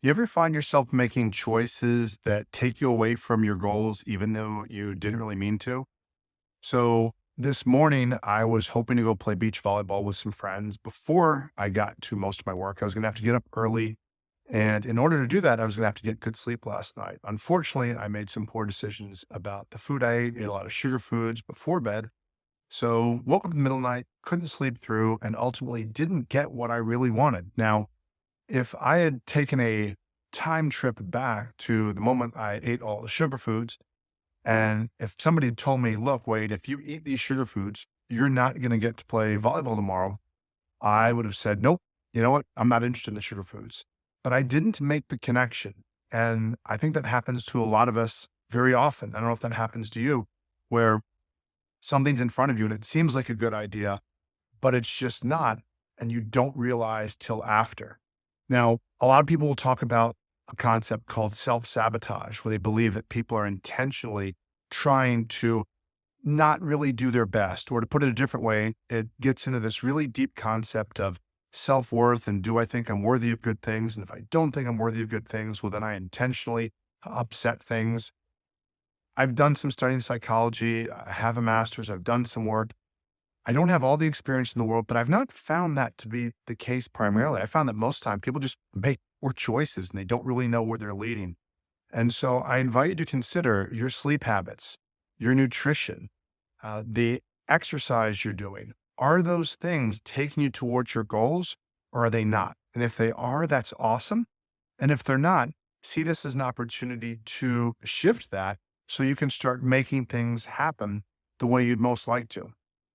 You ever find yourself making choices that take you away from your goals, even though you didn't really mean to? So this morning, I was hoping to go play beach volleyball with some friends. Before I got to most of my work, I was going to have to get up early. And in order to do that, I was going to have to get good sleep last night. Unfortunately, I made some poor decisions about the food I ate a lot of sugar foods before bed. So woke up in the middle of the night, couldn't sleep through, and ultimately didn't get what I really wanted. Now, if I had taken a time trip back to the moment I ate all the sugar foods, and if somebody had told me, look, Wade, if you eat these sugar foods, you're not going to get to play volleyball tomorrow, I would have said, nope, you know what? I'm not interested in the sugar foods. But I didn't make the connection. And I think that happens to a lot of us very often. I don't know if that happens to you, where something's in front of you and it seems like a good idea, but it's just not. And you don't realize till after. Now, a lot of people will talk about a concept called self sabotage, where they believe that people are intentionally trying to not really do their best. Or to put it a different way, it gets into this really deep concept of self worth and do I think I'm worthy of good things? And if I don't think I'm worthy of good things, well, then I intentionally upset things. I've done some studying psychology. I have a master's. I've done some work. I don't have all the experience in the world, but I've not found that to be the case primarily. I found that most time people just make poor choices and they don't really know where they're leading. And so I invite you to consider your sleep habits, your nutrition, the exercise you're doing. Are those things taking you towards your goals or are they not? And if they are, that's awesome. And if they're not, see this as an opportunity to shift that so you can start making things happen the way you'd most like to.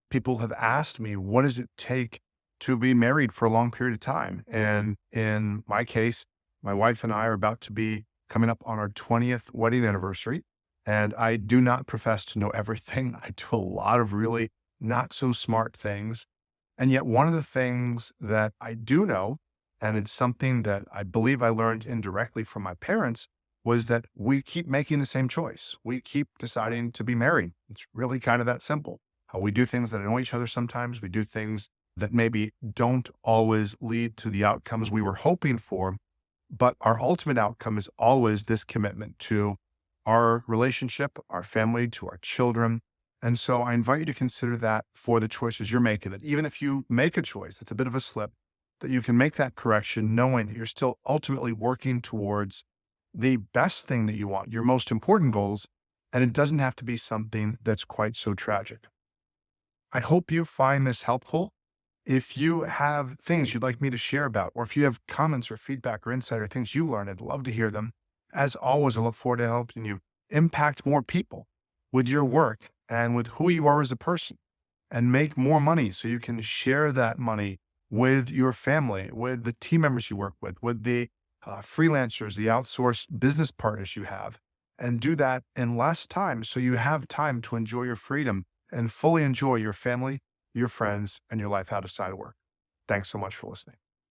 People have asked me, what does it take to be married for a long period of time? And in my case, my wife and I are about to be coming up on our 20th wedding anniversary. And I do not profess to know everything. I do a lot of really not so smart things. And yet, one of the things that I do know, and it's something that I believe I learned indirectly from my parents, was that we keep making the same choice. We keep deciding to be married. It's really kind of that simple. We do things that annoy each other sometimes. We do things that maybe don't always lead to the outcomes we were hoping for. But our ultimate outcome is always this commitment to our relationship, our family, to our children. And so I invite you to consider that for the choices you're making, that even if you make a choice that's a bit of a slip, that you can make that correction knowing that you're still ultimately working towards the best thing that you want, your most important goals. And it doesn't have to be something that's quite so tragic. I hope you find this helpful. If you have things you'd like me to share about, or if you have comments or feedback or insight or things you learned, I'd love to hear them. As always, I look forward to helping you impact more people with your work and with who you are as a person and make more money so you can share that money with your family, with the team members you work with the freelancers, the outsourced business partners you have, and do that in less time so you have time to enjoy your freedom and fully enjoy your family, your friends, and your life outside of work. Thanks so much for listening.